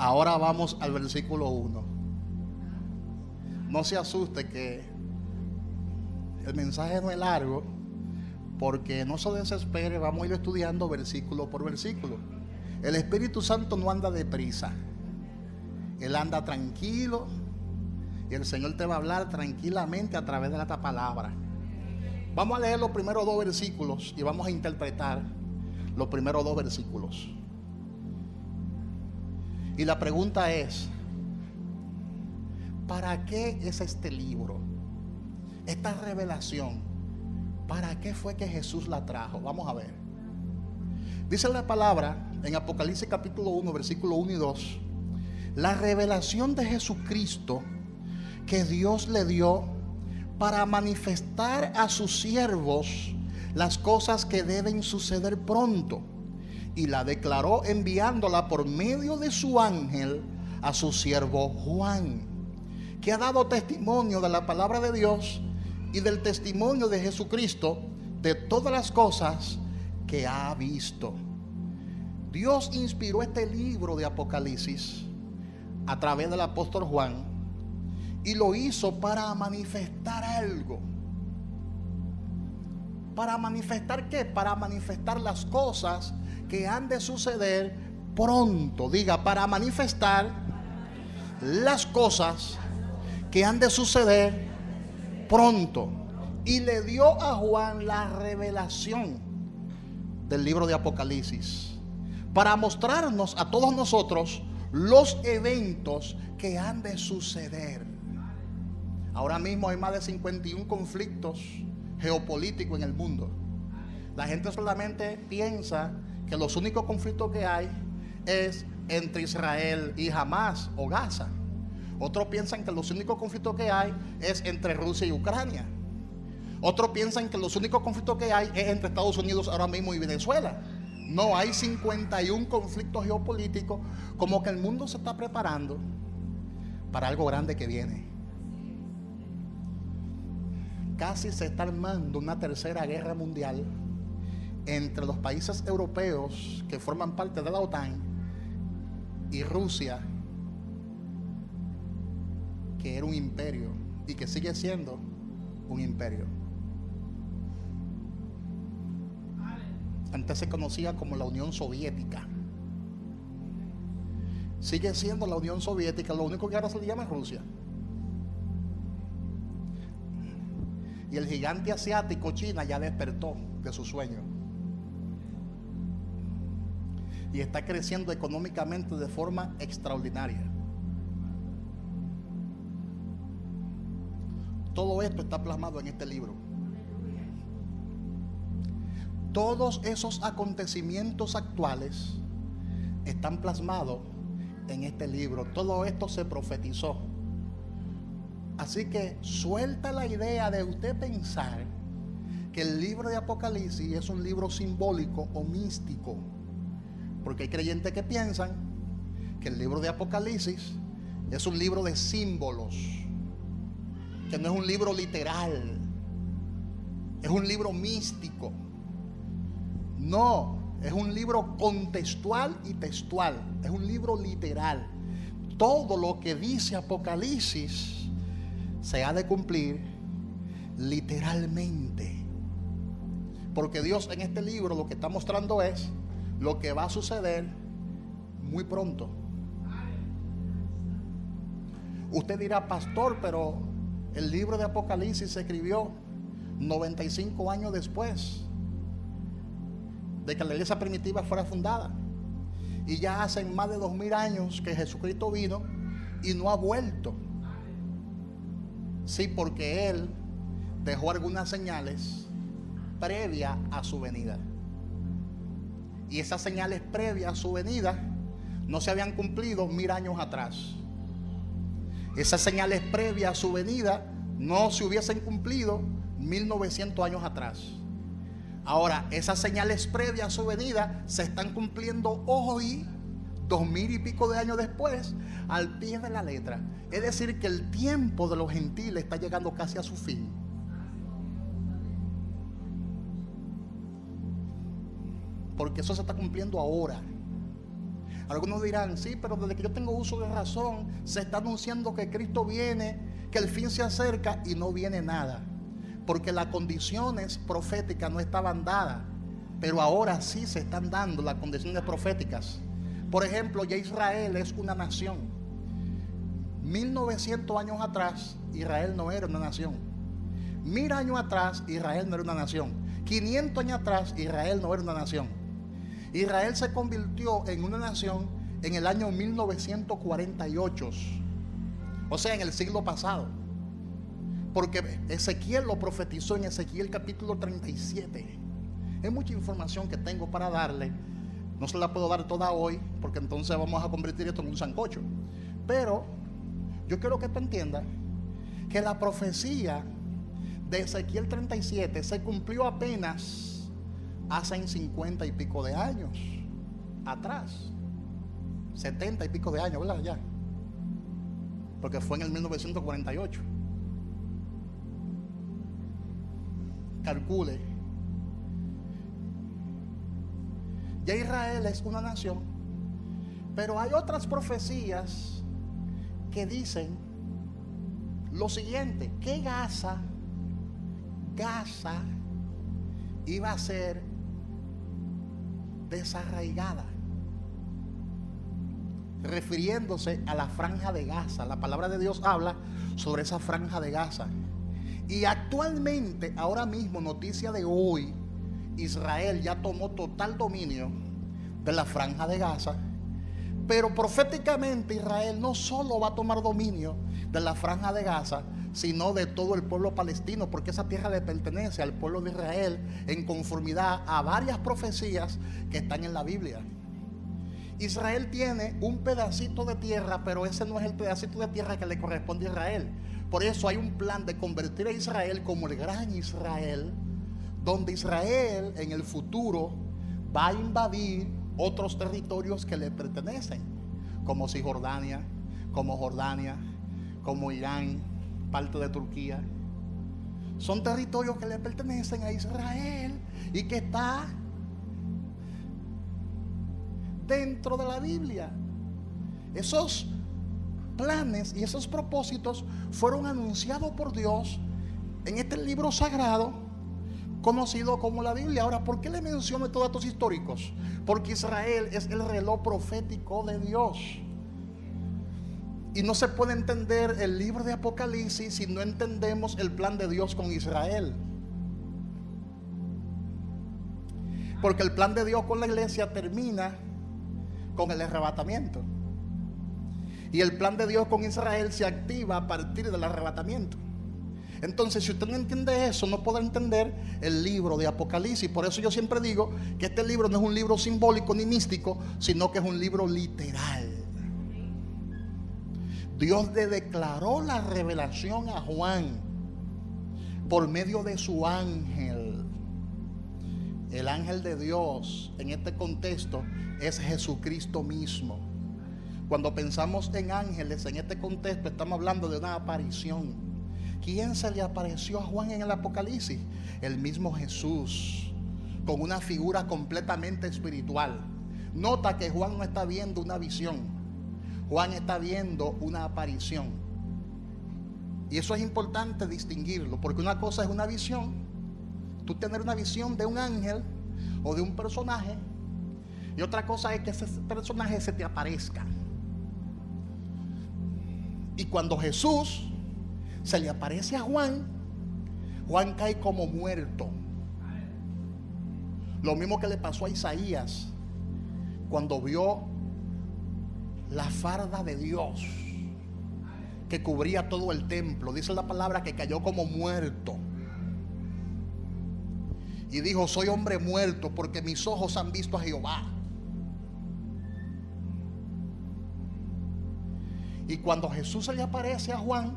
Ahora vamos al versículo 1. No se asuste que el mensaje no es largo, porque no se desespere, vamos a ir estudiando versículo por versículo. El Espíritu Santo no anda deprisa, Él anda tranquilo, y el Señor te va a hablar tranquilamente a través de esta palabra. Vamos a leer los primeros 2 versículos y vamos a interpretar los primeros 2 versículos. Y la pregunta es: ¿para qué es este libro? Esta revelación, ¿para qué fue que Jesús la trajo? Vamos a ver. Dice la palabra en Apocalipsis capítulo 1, versículo 1 y 2: la revelación de Jesucristo que Dios le dio para manifestar a sus siervos las cosas que deben suceder pronto, y la declaró enviándola por medio de su ángel a su siervo Juan, que ha dado testimonio de la palabra de Dios y del testimonio de Jesucristo, de todas las cosas que ha visto. Dios inspiró este libro de Apocalipsis a través del apóstol Juan, y lo hizo para manifestar algo. ¿Para manifestar qué? Para manifestar las cosas que han de suceder pronto. Diga, para manifestar las cosas que han de suceder pronto. Y le dio a Juan la revelación del libro de Apocalipsis para mostrarnos a todos nosotros los eventos que han de suceder. Ahora mismo hay más de 51 conflictos geopolíticos en el mundo. La gente solamente piensa que los únicos conflictos que hay es entre Israel y Hamas o Gaza. Otros piensan que los únicos conflictos que hay es entre Rusia y Ucrania. Otros piensan que los únicos conflictos que hay es entre Estados Unidos ahora mismo y Venezuela. No, hay 51 conflictos geopolíticos, como que el mundo se está preparando para algo grande que viene. Casi se está armando una tercera guerra mundial entre los países europeos que forman parte de la OTAN y Rusia, que era un imperio y que sigue siendo un imperio. Antes se conocía como la Unión Soviética. Sigue siendo la Unión Soviética, lo único que ahora se le llama Rusia. Y el gigante asiático China ya despertó de su sueño y está creciendo económicamente de forma extraordinaria. Todo esto está plasmado en este libro. Todos esos acontecimientos actuales están plasmados en este libro. Todo esto se profetizó. Así que suelta la idea de usted pensar que el libro de Apocalipsis es un libro simbólico o místico, porque hay creyentes que piensan que el libro de Apocalipsis es un libro de símbolos, que no es un libro literal, es un libro místico. No, es un libro contextual y textual, es un libro literal. Todo lo que dice Apocalipsis se ha de cumplir literalmente, porque Dios en este libro lo que está mostrando es lo que va a suceder muy pronto. Usted dirá, pastor, pero el libro de Apocalipsis se escribió 95 años después de que la iglesia primitiva fuera fundada, y ya hace más de 2000 años que Jesucristo vino y no ha vuelto. Sí, porque Él dejó algunas señales previas a su venida, y esas señales previas a su venida no se habían cumplido 1000 años atrás. Esas señales previas a su venida no se hubiesen cumplido 1900 años atrás. Ahora, esas señales previas a su venida se están cumpliendo hoy, 2000 y pico de años después, al pie de la letra. Es decir, que el tiempo de los gentiles está llegando casi a su fin. Porque eso se está cumpliendo ahora. Algunos dirán, sí, pero desde que yo tengo uso de razón, se está anunciando que Cristo viene, que el fin se acerca y no viene nada. Porque las condiciones proféticas no estaban dadas, pero ahora sí se están dando las condiciones proféticas. Por ejemplo, ya Israel es una nación. 1900 años atrás, Israel no era una nación. 1000 años atrás, Israel no era una nación. 500 años atrás, Israel no era una nación. Israel se convirtió en una nación en el año 1948, o sea, en el siglo pasado. Porque Ezequiel lo profetizó en Ezequiel capítulo 37. Es mucha información que tengo para darle. No se la puedo dar toda hoy, porque entonces vamos a convertir esto en un sancocho. Pero yo quiero que tú entiendas que la profecía de Ezequiel 37 se cumplió apenas hace 50 y pico de años atrás. 70 y pico de años, ¿verdad? Ya. Porque fue en el 1948. Calcule. Ya Israel es una nación, pero hay otras profecías que dicen lo siguiente: que Gaza iba a ser desarraigada, refiriéndose a la franja de Gaza. La palabra de Dios habla sobre esa franja de Gaza. Y actualmente, ahora mismo, noticia de hoy, Israel ya tomó total dominio de la franja de Gaza. Pero proféticamente Israel no solo va a tomar dominio de la franja de Gaza, sino de todo el pueblo palestino, porque esa tierra le pertenece al pueblo de Israel en conformidad a varias profecías que están en la Biblia. Israel tiene un pedacito de tierra, pero ese no es el pedacito de tierra que le corresponde a Israel. Por eso hay un plan de convertir a Israel como el gran Israel, donde Israel en el futuro va a invadir otros territorios que le pertenecen, como Cisjordania, como Jordania, como Irán, parte de Turquía. Son territorios que le pertenecen a Israel y que está dentro de la Biblia. Esos planes y esos propósitos fueron anunciados por Dios en este libro sagrado conocido como la Biblia. Ahora, ¿por qué le menciono estos datos históricos? Porque Israel es el reloj profético de Dios. Y no se puede entender el libro de Apocalipsis si no entendemos el plan de Dios con Israel. Porque el plan de Dios con la iglesia termina con el arrebatamiento. Y el plan de Dios con Israel se activa a partir del arrebatamiento. Entonces, si usted no entiende eso, no podrá entender el libro de Apocalipsis. Por eso yo siempre digo que este libro no es un libro simbólico ni místico, sino que es un libro literal. Dios le declaró la revelación a Juan por medio de su ángel. El ángel de Dios en este contexto es Jesucristo mismo. Cuando pensamos en ángeles en este contexto, estamos hablando de una aparición. ¿Quién se le apareció a Juan en el Apocalipsis? El mismo Jesús, con una figura completamente espiritual. Nota que Juan no está viendo una visión, Juan está viendo una aparición. Y eso es importante distinguirlo, porque una cosa es una visión, tú tener una visión de un ángel o de un personaje, y otra cosa es que ese personaje se te aparezca. Y cuando Jesús se le aparece a Juan, Juan cae como muerto. Lo mismo que le pasó a Isaías cuando vio la farda de Dios que cubría todo el templo. Dice la palabra que cayó como muerto y dijo: soy hombre muerto porque mis ojos han visto a Jehová. Y cuando Jesús se le aparece a Juan,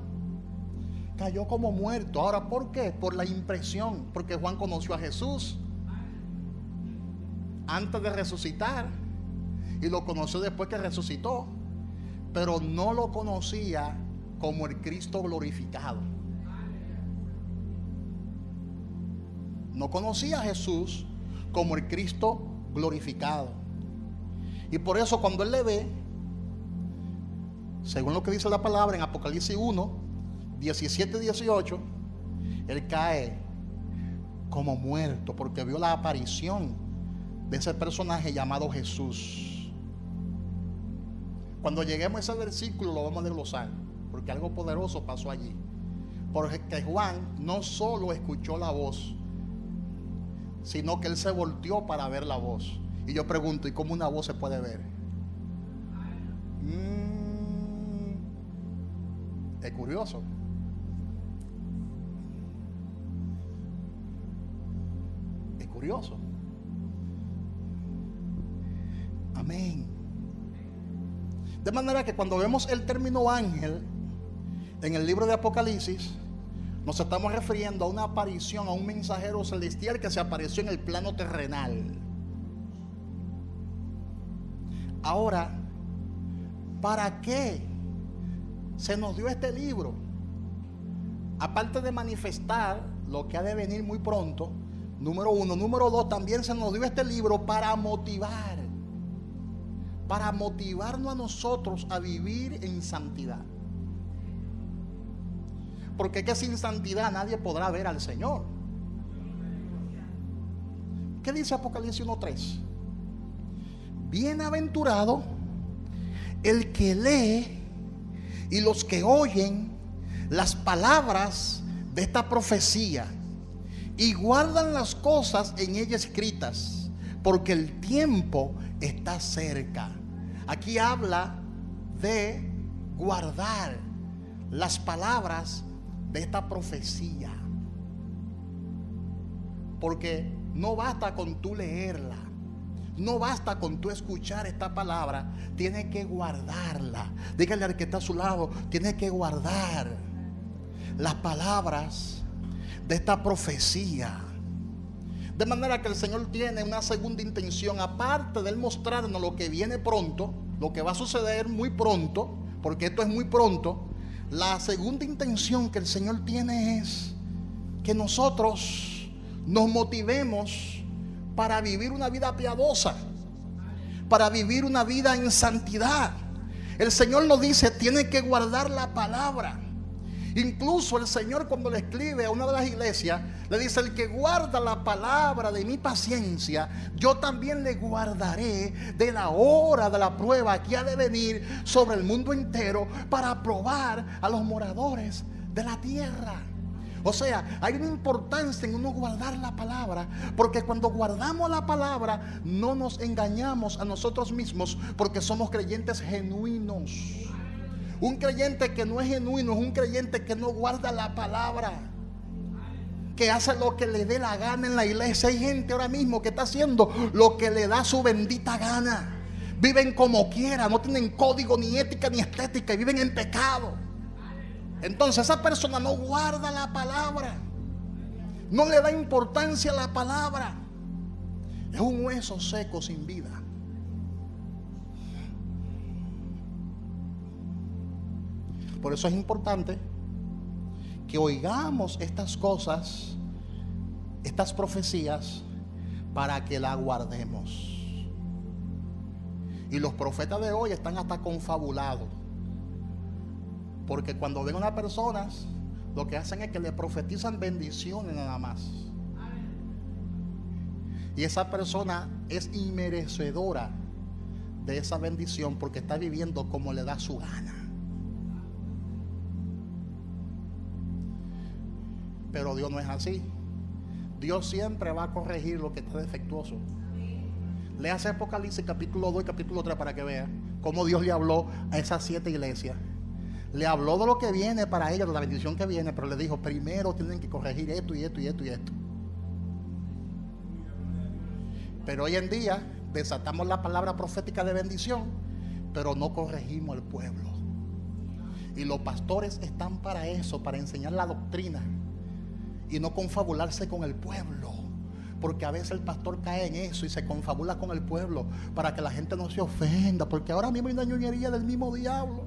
cayó como muerto. Ahora, ¿por qué? Por la impresión, porque Juan conoció a Jesús antes de resucitar y lo conoció después que resucitó, pero no lo conocía como el Cristo glorificado. No conocía a Jesús como el Cristo glorificado. Y por eso cuando él le ve, según lo que dice la palabra en Apocalipsis 1, 17 y 18, él cae como muerto porque vio la aparición de ese personaje llamado Jesús. Cuando lleguemos a ese versículo lo vamos a desglosar, porque algo poderoso pasó allí. Porque Juan no solo escuchó la voz, sino que él se volteó para ver la voz. Y yo pregunto, ¿y cómo una voz se puede ver? Es curioso. Es curioso. Amén. De manera que cuando vemos el término ángel en el libro de Apocalipsis, nos estamos refiriendo a una aparición, a un mensajero celestial que se apareció en el plano terrenal. Ahora, ¿para qué se nos dio este libro? Aparte de manifestar lo que ha de venir muy pronto, número uno. Número dos, también se nos dio este libro para motivarnos a nosotros a vivir en santidad. Porque es que sin santidad nadie podrá ver al Señor. ¿Qué dice Apocalipsis 1:3? Bienaventurado el que lee y los que oyen las palabras de esta profecía y guardan las cosas en ella escritas, porque el tiempo está cerca. Aquí habla de guardar las palabras de esta profecía, porque no basta con tú leerla, no basta con tú escuchar esta palabra, tienes que guardarla. Dígale al que está a su lado, tienes que guardar las palabras de esta profecía. De manera que el Señor tiene una segunda intención, aparte de él mostrarnos lo que viene pronto, lo que va a suceder muy pronto, porque esto es muy pronto. La segunda intención que el Señor tiene es que nosotros nos motivemos para vivir una vida piadosa, para vivir una vida en santidad. El Señor nos dice, tiene que guardar la palabra. Incluso el Señor, cuando le escribe a una de las iglesias, le dice: el que guarda la palabra de mi paciencia, yo también le guardaré de la hora de la prueba que ha de venir sobre el mundo entero, para probar a los moradores de la tierra. O sea, hay una importancia en uno guardar la palabra, porque cuando guardamos la palabra no nos engañamos a nosotros mismos, porque somos creyentes genuinos. Un creyente que no es genuino es un creyente que no guarda la palabra, que hace lo que le dé la gana en la iglesia. Hay gente ahora mismo que está haciendo lo que le da su bendita gana. Viven como quiera, no tienen código, ni ética, ni estética, y viven en pecado. Entonces esa persona no guarda la palabra, no le da importancia a la palabra. Es un hueso seco sin vida. Por eso es importante que oigamos estas cosas, estas profecías, para que las guardemos. Y los profetas de hoy están hasta confabulados, porque cuando ven a una persona, lo que hacen es que le profetizan bendiciones nada más. Y esa persona es inmerecedora de esa bendición, porque está viviendo como le da su gana. Pero Dios no es así. Dios siempre va a corregir lo que está defectuoso. Léase Apocalipsis capítulo 2 y capítulo 3 para que vea cómo Dios le habló a esas 7 iglesias. Le habló de lo que viene para ellos, de la bendición que viene, pero le dijo: primero tienen que corregir esto y esto y esto y esto. Pero hoy en día desatamos la palabra profética de bendición, pero no corregimos al pueblo. Y los pastores están para eso, para enseñar la doctrina y no confabularse con el pueblo, porque a veces el pastor cae en eso y se confabula con el pueblo para que la gente no se ofenda, porque ahora mismo hay una ñoñería del mismo diablo,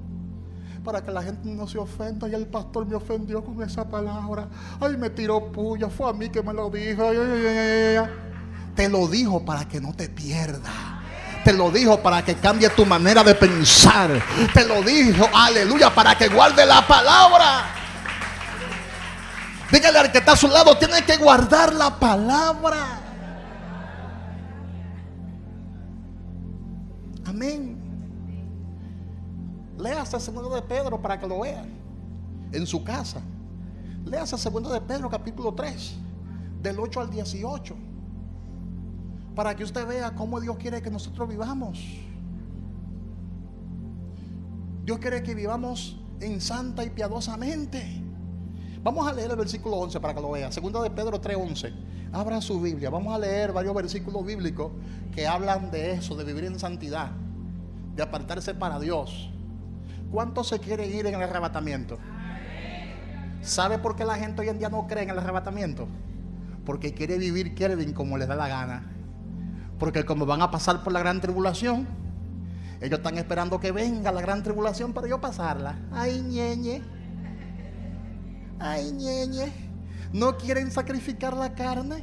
para que la gente no se ofenda. Y el pastor me ofendió con esa palabra, ay, me tiró puya, fue a mí que me lo dijo. Te lo dijo para que no te pierdas. Te lo dijo para que cambie tu manera de pensar. Te lo dijo, aleluya, para que guarde la palabra. Dígale al que está a su lado, tiene que guardar la palabra. Amén. Léase el segundo de Pedro para que lo vea en su casa. Léase el segundo de Pedro capítulo 3, del 8 al 18, para que usted vea cómo Dios quiere que nosotros vivamos. Dios quiere que vivamos en santa y piadosamente. Vamos a leer el versículo 11 para que lo vea. Segundo de Pedro 3:11. Abra su Biblia. Vamos a leer varios versículos bíblicos que hablan de eso, de vivir en santidad, de apartarse para Dios. ¿Cuántos se quieren ir en el arrebatamiento? ¿Sabe por qué la gente hoy en día no cree en el arrebatamiento? Porque quiere vivir Kelvin como les da la gana. Porque como van a pasar por la gran tribulación, ellos están esperando que venga la gran tribulación para yo pasarla. Ay, ñeñe. Ay, ñeñe. No quieren sacrificar la carne.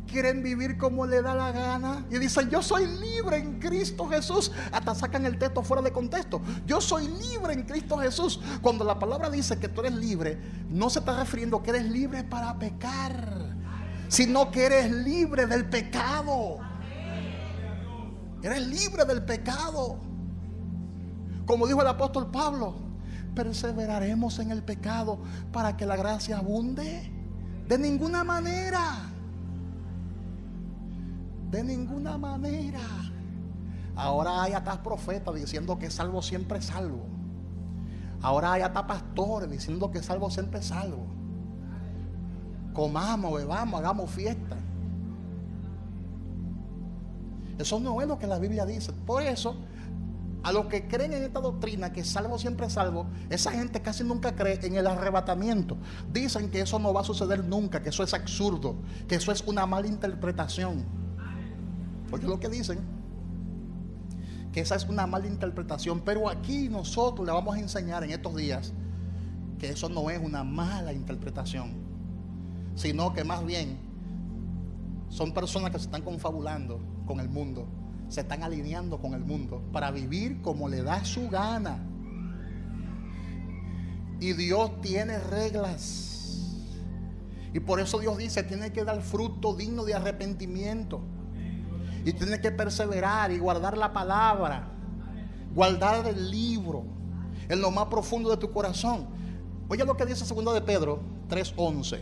Quieren vivir como le da la gana. Y dicen, yo soy libre en Cristo Jesús. Hasta sacan el texto fuera de contexto. Yo soy libre en Cristo Jesús. Cuando la palabra dice que tú eres libre, no se está refiriendo que eres libre para pecar, sino que eres libre del pecado. Eres libre del pecado. Como dijo el apóstol Pablo, perseveraremos en el pecado para que la gracia abunde. De ninguna manera. De ninguna manera. Ahora hay hasta profetas diciendo que salvo siempre salvo. Ahora hay hasta pastores diciendo que salvo siempre salvo. Comamos, bebamos, hagamos fiesta. Eso no es lo que la Biblia dice. Por eso, a los que creen en esta doctrina que salvo siempre salvo, esa gente casi nunca cree en el arrebatamiento. Dicen que eso no va a suceder nunca, que eso es absurdo, que eso es una mala interpretación. Oye lo que dicen, que esa es una mala interpretación. Pero aquí nosotros le vamos a enseñar en estos días que eso no es una mala interpretación, sino que más bien son personas que se están confabulando con el mundo, se están alineando con el mundo para vivir como le da su gana. Y Dios tiene reglas, y por eso Dios dice, tiene que dar fruto digno de arrepentimiento. Y tienes que perseverar y guardar la palabra, guardar el libro en lo más profundo de tu corazón. Oye lo que dice 2 de Pedro 3:11.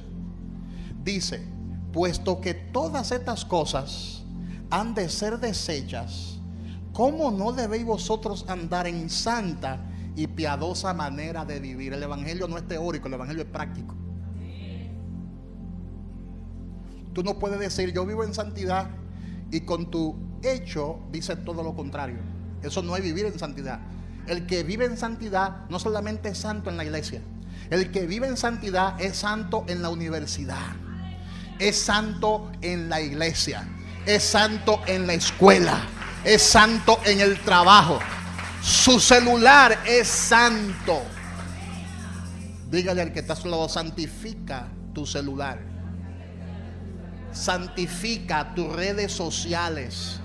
Dice, puesto que todas estas cosas han de ser deshechas, ¿cómo no debéis vosotros andar en santa y piadosa manera de vivir? El evangelio no es teórico, el evangelio es práctico. Tú no puedes decir, yo vivo en santidad, y con tu hecho dice todo lo contrario. Eso no es vivir en santidad. El que vive en santidad no solamente es santo en la iglesia. El que vive en santidad es santo en la universidad, es santo en la iglesia, es santo en la escuela, es santo en el trabajo. Su celular es santo. Dígale al que está a su lado, santifica tu celular. Santifica tus redes sociales.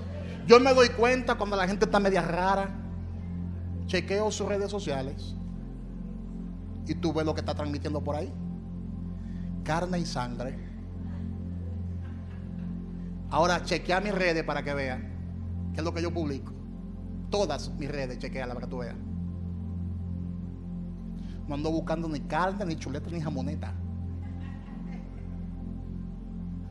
Yo me doy cuenta cuando la gente está media rara. Chequeo sus redes sociales y tú ves lo que está transmitiendo por ahí. Carne y sangre. Ahora chequea mis redes para que vean qué es lo que yo publico. Todas mis redes, chequeala para que tú veas. No ando buscando ni carne, ni chuleta, ni jamoneta.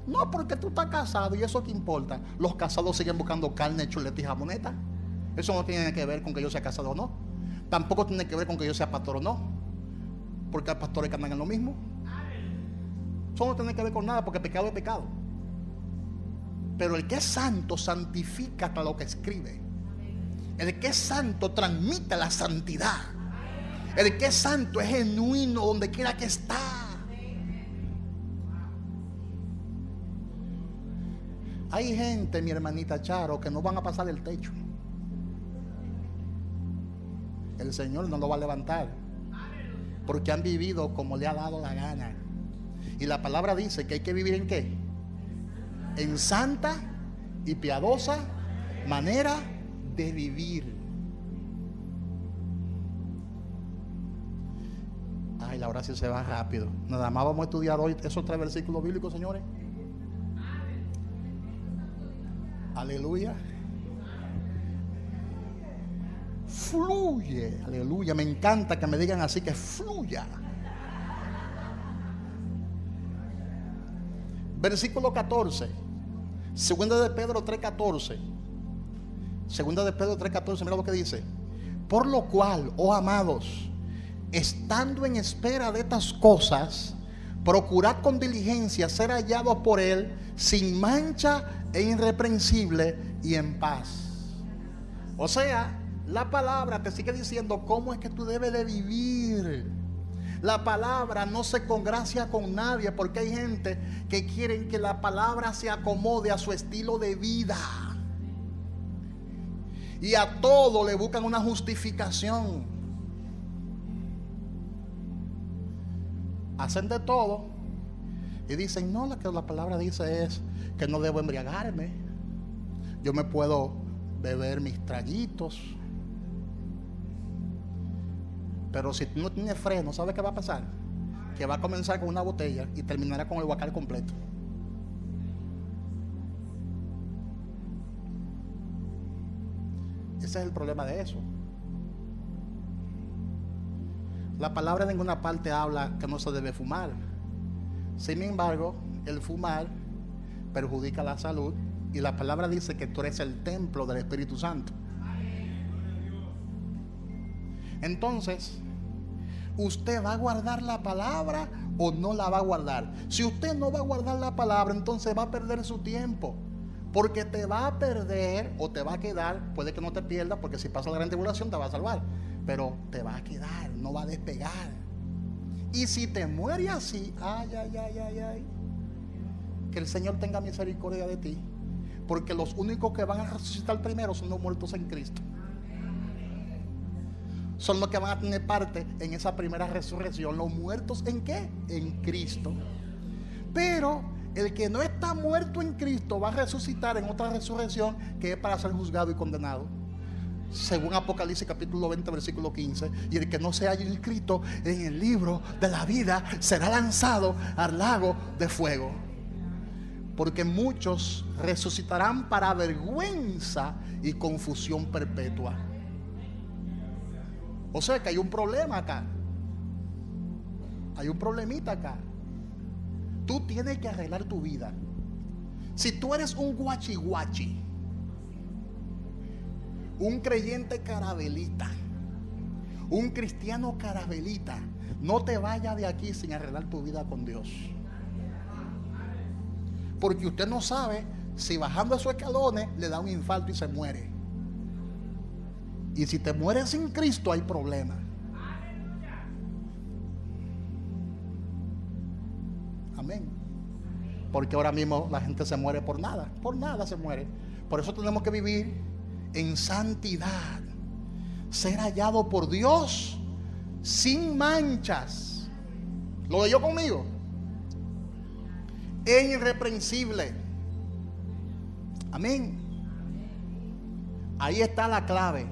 No, porque tú estás casado y eso qué importa. Los casados siguen buscando carne, chuleta y jamoneta. Eso no tiene que ver con que yo sea casado o no. Tampoco tiene que ver con que yo sea pastor o no, porque hay pastores que andan en lo mismo. Eso no tiene que ver con nada, porque pecado es pecado. Pero el que es santo santifica hasta lo que escribe. El que es santo transmite la santidad. El que es santo es genuino donde quiera que está. Hay gente, mi hermanita Charo, que no van a pasar el techo. El Señor no lo va a levantar, porque han vivido como le ha dado la gana. Y la palabra dice que hay que vivir ¿en qué? En santa y piadosa manera de vivir. Ay, la oración se va rápido. Nada más vamos a estudiar hoy esos 3 versículos bíblicos, señores. Aleluya. Fluye, aleluya. Me encanta que me digan así, que fluya. Versículo 14. Segunda de Pedro 3:14. Segunda de Pedro 3:14. Mira lo que dice: por lo cual, oh amados, estando en espera de estas cosas, procurad con diligencia ser hallados por Él sin mancha e irreprensible y en paz. O sea, la palabra te sigue diciendo cómo es que tú debes de vivir. La palabra no se congracia con nadie, porque hay gente que quieren que la palabra se acomode a su estilo de vida. Y a todo le buscan una justificación. Hacen de todo y dicen: no, lo que la palabra dice es que no debo embriagarme, yo me puedo beber mis traguitos. Pero si tú no tienes freno, ¿sabes qué va a pasar? Que va a comenzar con una botella y terminará con el guacal completo. Ese es el problema de eso. La palabra en ninguna parte habla que no se debe fumar. Sin embargo, el fumar perjudica la salud, y la palabra dice que tú eres el templo del Espíritu Santo. Entonces, ¿usted va a guardar la palabra o no la va a guardar? Si usted no va a guardar la palabra, entonces va a perder su tiempo, porque te va a perder o te va a quedar. Puede que no te pierdas, porque si pasa la gran tribulación te va a salvar, pero te va a quedar, no va a despegar. Y si te mueres así, ay, que el Señor tenga misericordia de ti, porque los únicos que van a resucitar primero son los muertos en Cristo. Son los que van a tener parte en esa primera resurrección. ¿Los muertos en qué? En Cristo. Pero el que no está muerto en Cristo va a resucitar en otra resurrección, que es para ser juzgado y condenado, según Apocalipsis capítulo 20 versículo 15. Y el que no se haya inscrito en el libro de la vida será lanzado al lago de fuego. Porque muchos resucitarán para vergüenza y confusión perpetua. O sea que hay un problema acá. Hay un problemita acá. Tú tienes que arreglar tu vida. Si tú eres un guachi, un creyente carabelita, un cristiano carabelita, no te vayas de aquí sin arreglar tu vida con Dios. Porque usted no sabe si bajando esos escalones le da un infarto y se muere. Y si te mueres sin Cristo hay problema. Amén. Porque ahora mismo la gente se muere por nada se muere. Por eso tenemos que vivir en santidad, ser hallado por Dios sin manchas. ¿Lo leyó conmigo? E irreprensible. Amén. Ahí está la clave.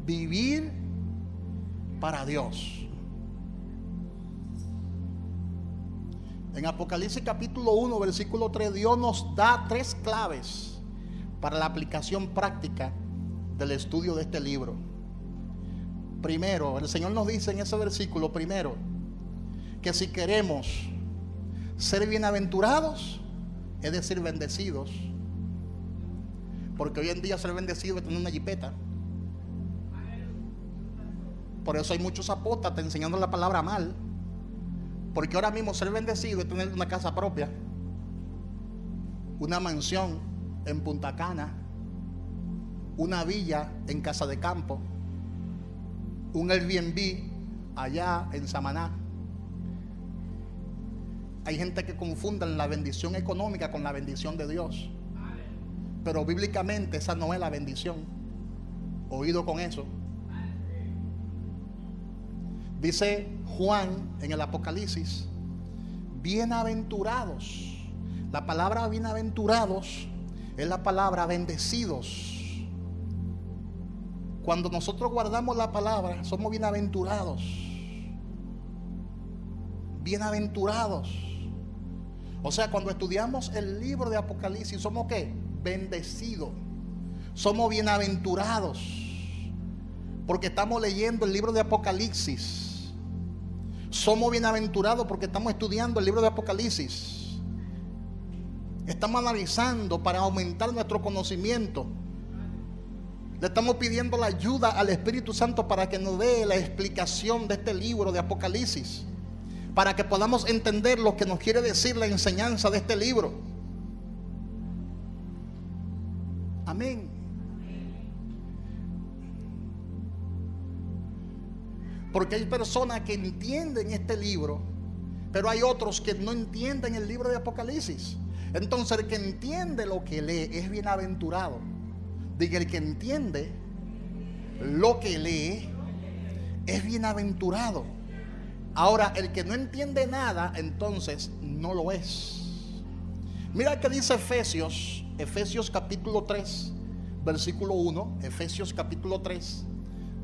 Vivir para Dios. En Apocalipsis capítulo 1 versículo 3, Dios nos da 3 claves para la aplicación práctica del estudio de este libro. Primero, el Señor nos dice en ese versículo primero que si queremos ser bienaventurados, es decir, bendecidos, porque hoy en día ser bendecido es tener una jipeta. Por eso hay muchos apóstatas enseñando la palabra mal, porque ahora mismo ser bendecido es tener una casa propia, una mansión en Punta Cana, una villa en Casa de Campo, un Airbnb allá en Samaná. Hay gente que confunde la bendición económica con la bendición de Dios, pero bíblicamente esa no es la bendición. Oído con eso. Dice Juan en el Apocalipsis: bienaventurados. La palabra bienaventurados Es la palabra bendecidos. Cuando nosotros guardamos la palabra, somos bienaventurados. Bienaventurados. O sea, cuando estudiamos el libro de Apocalipsis, ¿somos qué? Bendecidos. Somos bienaventurados. Porque estamos leyendo el libro de Apocalipsis. Somos bienaventurados porque estamos estudiando el libro de Apocalipsis. Estamos analizando para aumentar nuestro conocimiento. Le estamos pidiendo la ayuda al Espíritu Santo para que nos dé la explicación de este libro de Apocalipsis, para que podamos entender lo que nos quiere decir la enseñanza de este libro. Amén. Porque hay personas que entienden este libro, pero hay otros que no entienden el libro de Apocalipsis. Entonces el que entiende lo que lee es bienaventurado. Diga, el que entiende lo que lee es bienaventurado. Ahora, el que no entiende nada, entonces no lo es. Mira que dice Efesios capítulo 3, versículo 1. Efesios capítulo 3,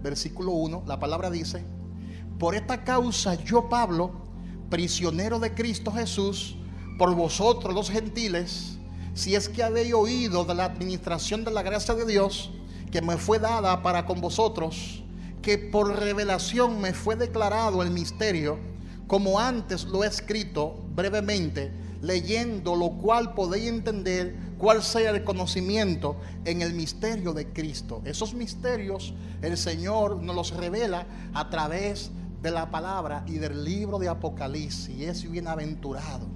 versículo 1. La palabra dice: por esta causa yo, Pablo, prisionero de Cristo Jesús, por vosotros los gentiles, si es que habéis oído de la administración de la gracia de Dios que me fue dada para con vosotros, que por revelación me fue declarado el misterio, como antes lo he escrito brevemente, leyendo lo cual podéis entender cuál sea el conocimiento en el misterio de Cristo. Esos misterios el Señor nos los revela a través de la palabra y del libro de Apocalipsis. Y es bienaventurado,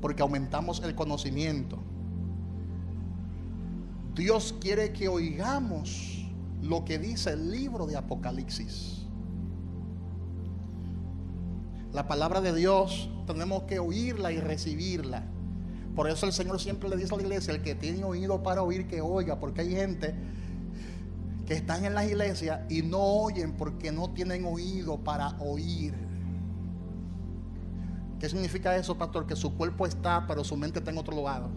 porque aumentamos el conocimiento. Dios quiere que oigamos lo que dice el libro de Apocalipsis. La palabra de Dios tenemos que oírla y recibirla. Por eso el Señor siempre le dice a la iglesia: el que tiene oído para oír, que oiga. Porque hay gente que están en las iglesias y no oyen porque no tienen oído para oír. ¿Qué significa eso, pastor? Que su cuerpo está, pero su mente está en otro lugar.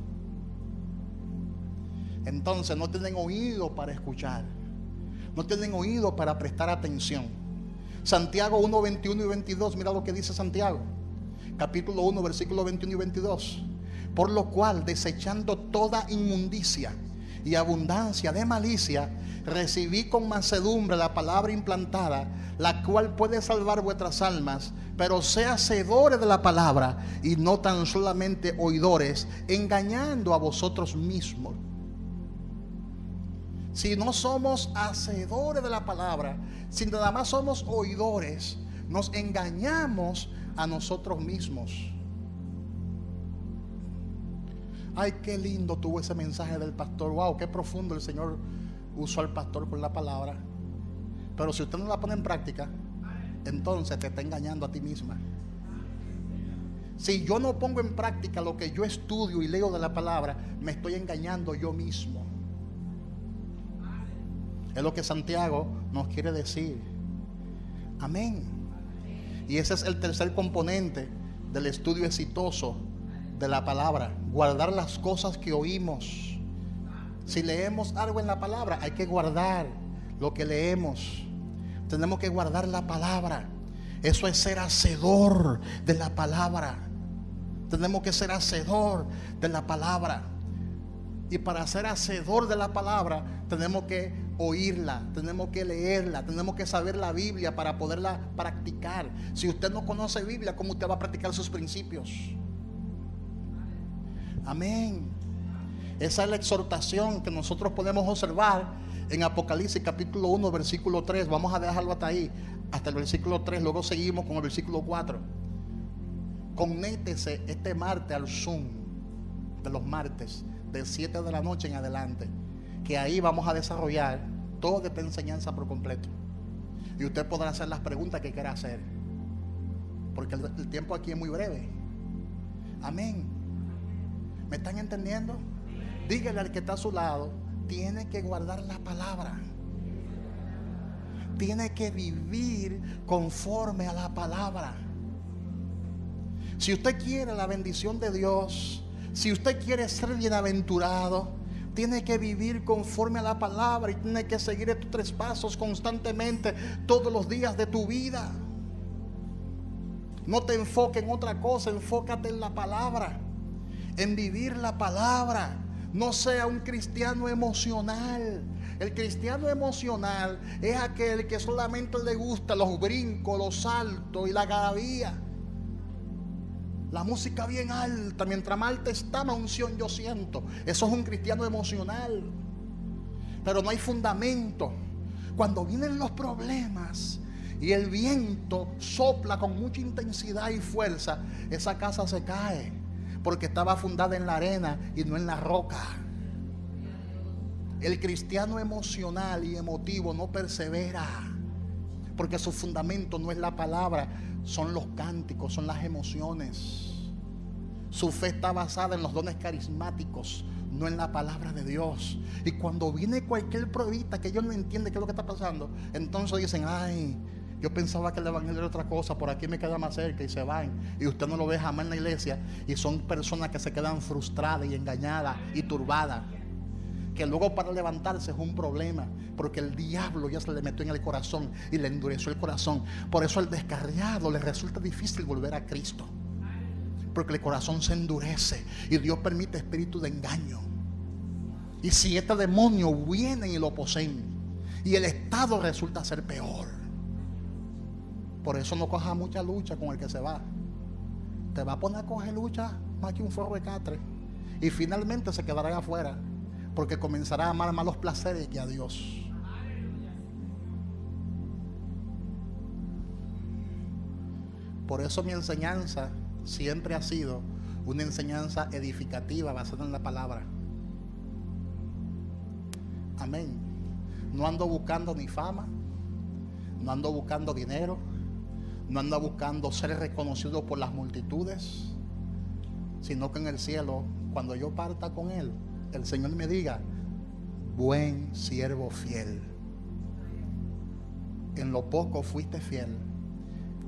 Entonces no tienen oído para escuchar, no tienen oído para prestar atención. Santiago 1, 21 y 22, mira lo que dice Santiago, capítulo 1, versículo 21 y 22. Por lo cual, desechando toda inmundicia y abundancia de malicia, recibí con mansedumbre la palabra implantada, la cual puede salvar vuestras almas. Pero sé hacedores de la palabra y no tan solamente oidores, engañando a vosotros mismos. Si no somos hacedores de la palabra, si nada más somos oidores, nos engañamos a nosotros mismos. Ay, qué lindo tuvo ese mensaje del pastor. Wow, qué profundo el Señor usó al pastor con la palabra. Pero si usted no la pone en práctica, entonces te está engañando a ti misma. Si yo no pongo en práctica lo que yo estudio y leo de la palabra, me estoy engañando yo mismo. Es lo que Santiago nos quiere decir. Amén. Y ese es el tercer componente del estudio exitoso de la palabra: guardar las cosas que oímos. Si leemos algo en la palabra, hay que guardar lo que leemos. Tenemos que guardar la palabra. Eso es ser hacedor de la palabra. Tenemos que ser hacedor de la palabra. Y para ser hacedor de la palabra, tenemos que oírla, tenemos que leerla, tenemos que saber la Biblia para poderla practicar. Si usted no conoce Biblia, ¿cómo usted va a practicar sus principios? Amén. Esa es la exhortación que nosotros podemos observar en Apocalipsis capítulo 1, versículo 3. Vamos a dejarlo hasta ahí, hasta el versículo 3. Luego seguimos con el versículo 4. Conéctese este martes al Zoom de los martes, de 7 de la noche en adelante, que ahí vamos a desarrollar toda esta enseñanza por completo. Y usted podrá hacer las preguntas que quiera hacer, porque el tiempo aquí es muy breve. Amén. ¿Me están entendiendo? Dígale al que está a su lado: tiene que guardar la palabra, tiene que vivir conforme a la palabra. Si usted quiere la bendición de Dios, Si usted quiere ser bienaventurado, tiene que vivir conforme a la palabra y tiene que seguir estos 3 pasos constantemente todos los días de tu vida. No te enfoques en otra cosa, enfócate en la palabra, en vivir la palabra. No sea un cristiano emocional. El cristiano emocional es aquel que solamente le gusta los brincos, los saltos y la algarabía. La música bien alta, mientras más alta está, más unción yo siento. Eso es un cristiano emocional. Pero no hay fundamento. Cuando vienen los problemas y el viento sopla con mucha intensidad y fuerza, esa casa se cae, porque estaba fundada en la arena y no en la roca. El cristiano emocional y emotivo no persevera, porque su fundamento no es la palabra, son los cánticos, son las emociones. Su fe está basada en los dones carismáticos, no en la palabra de Dios. Y cuando viene cualquier pruebita que ellos no entienden qué es lo que está pasando, entonces dicen: ay, yo pensaba que el evangelio era otra cosa, por aquí me queda más cerca, y se van. Y usted no lo ve jamás en la iglesia. Y son personas que se quedan frustradas y engañadas y turbadas, que luego para levantarse es un problema, porque el diablo ya se le metió en el corazón y le endureció el corazón. Por eso al descarriado le resulta difícil volver a Cristo, porque el corazón se endurece y Dios permite espíritu de engaño. Y si este demonio viene y lo poseen, y el estado resulta ser peor. Por eso no coja mucha lucha con el que se va. Te va a poner a coger lucha más que un forro de catre, y finalmente se quedará afuera, porque comenzará a amar más los placeres que a Dios. Por eso mi enseñanza siempre ha sido una enseñanza edificativa basada en la palabra. Amén. No ando buscando ni fama, no ando buscando dinero, no ando buscando ser reconocido por las multitudes, sino que en el cielo, cuando yo parta con Él, el Señor me diga: buen siervo fiel, en lo poco fuiste fiel,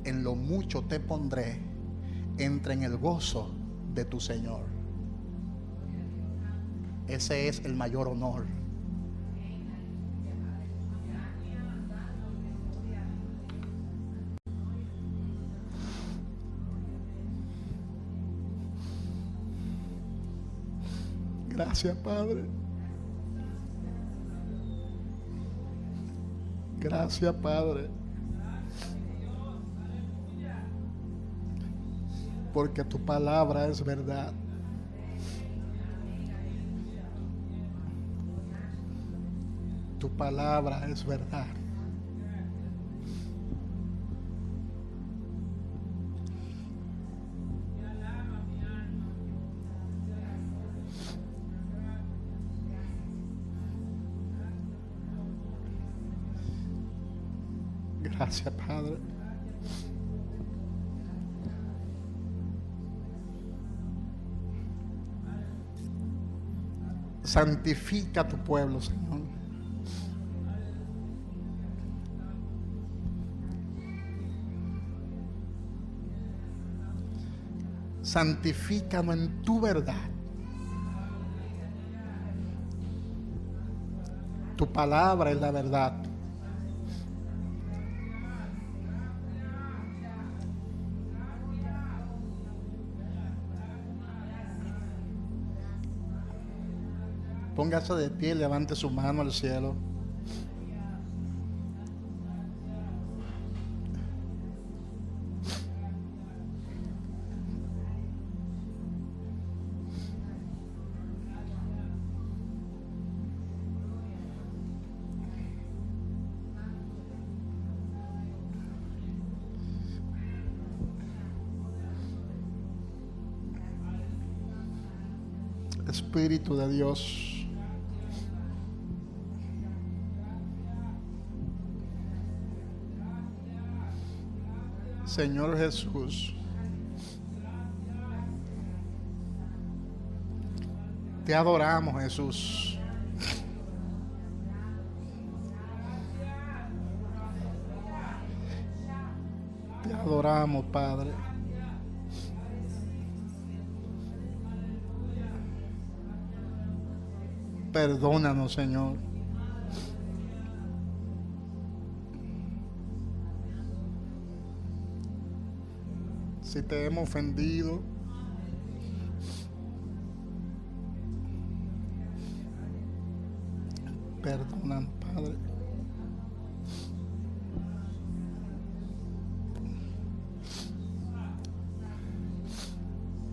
en lo mucho te pondré, entra en el gozo de tu Señor. Ese es el mayor honor. Gracias, Padre. Gracias, Padre. Porque tu palabra es verdad. Tu palabra es verdad. Gracias, Padre. Santifica a tu pueblo, Señor. Santifícanos en tu verdad. Tu palabra es la verdad. Póngase de pie, levante su mano al cielo. Espíritu de Dios, Señor Jesús, te adoramos, Jesús. Te adoramos, Padre. Perdónanos, Señor. Si te hemos ofendido, perdónanos, Padre.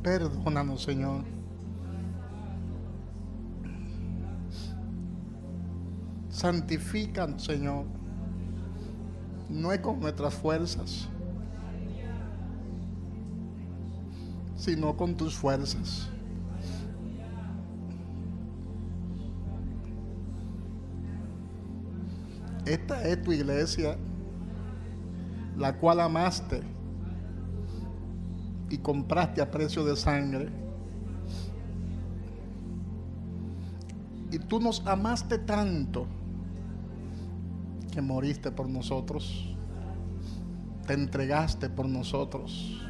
Perdónanos, Señor. Santifícanos, Señor. No es con nuestras fuerzas, sino con tus fuerzas. Esta es tu iglesia, la cual amaste y compraste a precio de sangre. Y tú nos amaste tanto que moriste por nosotros, te entregaste por nosotros.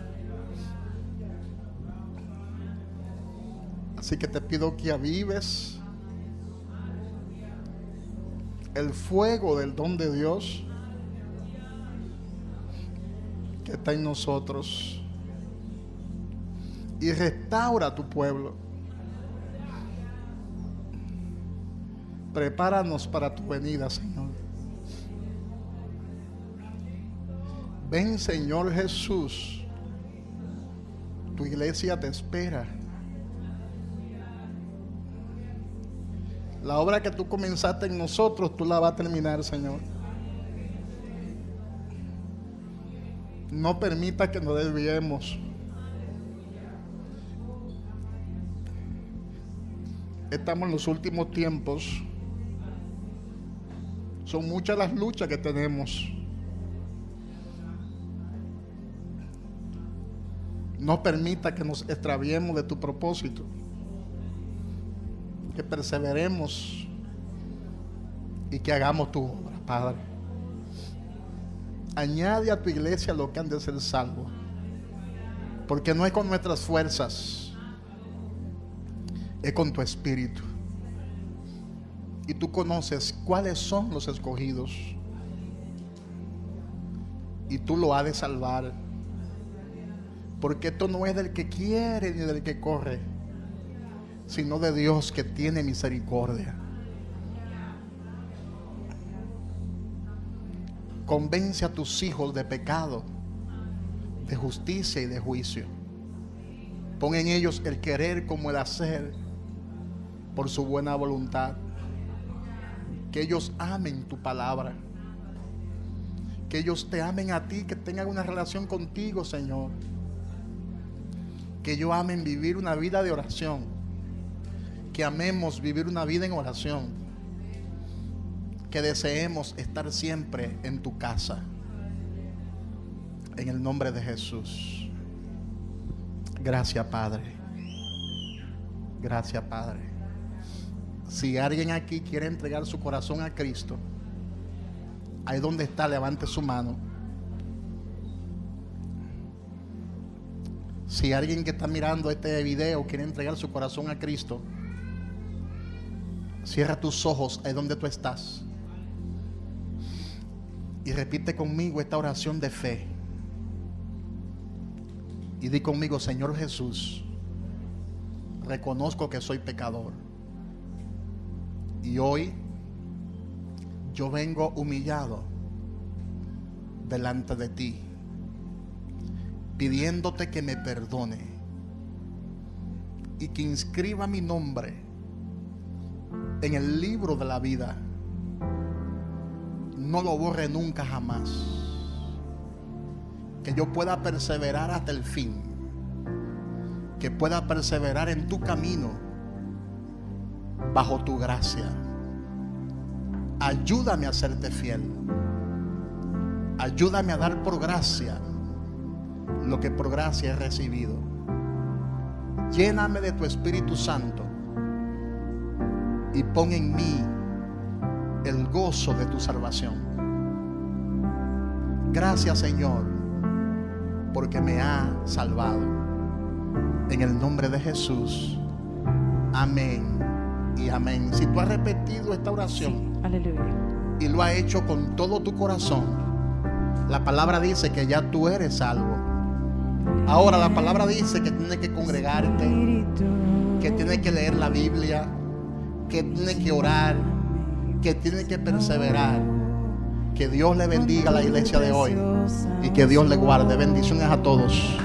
Así que te pido que avives el fuego del don de Dios que está en nosotros y restaura a tu pueblo. Prepáranos para tu venida, Señor. Ven, Señor Jesús. Tu iglesia te espera. La obra que tú comenzaste en nosotros, tú la vas a terminar, Señor. No permita que nos desviemos. Estamos en los últimos tiempos. Son muchas las luchas que tenemos. No permita que nos extraviemos de tu propósito. Que perseveremos y que hagamos tu obra, Padre. Añade a tu iglesia lo que han de ser salvos, porque no es con nuestras fuerzas, es con tu espíritu. Y tú conoces cuáles son los escogidos, y tú lo has de salvar, porque esto no es del que quiere ni del que corre, sino de Dios que tiene misericordia. Convence a tus hijos de pecado, de justicia y de juicio. Pon en ellos el querer como el hacer por su buena voluntad. Que ellos amen tu palabra. Que ellos te amen a ti, que tengan una relación contigo, Señor. Que ellos amen vivir una vida de oración. Que amemos vivir una vida en oración. Que deseemos estar siempre en tu casa. En el nombre de Jesús. Gracias, Padre. Gracias, Padre. Si alguien aquí quiere entregar su corazón a Cristo, ahí donde está, levante su mano. Si alguien que está mirando este video quiere entregar su corazón a Cristo, cierra tus ojos ahí donde tú estás y repite conmigo esta oración de fe. Y di conmigo: Señor Jesús, reconozco que soy pecador. Y hoy yo vengo humillado delante de ti, pidiéndote que me perdone y que inscriba mi nombre en el libro de la vida. No lo borre nunca jamás. Que yo pueda perseverar hasta el fin. Que pueda perseverar en tu camino bajo tu gracia. Ayúdame a serte fiel. Ayúdame a dar por gracia lo que por gracia he recibido. Lléname de tu Espíritu Santo y pon en mí el gozo de tu salvación. Gracias, Señor, porque me ha salvado. En el nombre de Jesús. Amén y amén. Si tú has repetido esta oración Aleluya. y lo has hecho con todo tu corazón, la palabra dice que ya tú eres salvo. Ahora la palabra dice que tienes que congregarte, que tienes que leer la Biblia, que tienes que orar, que tienes que perseverar. Que Dios le bendiga a la iglesia de hoy y que Dios le guarde. Bendiciones a todos.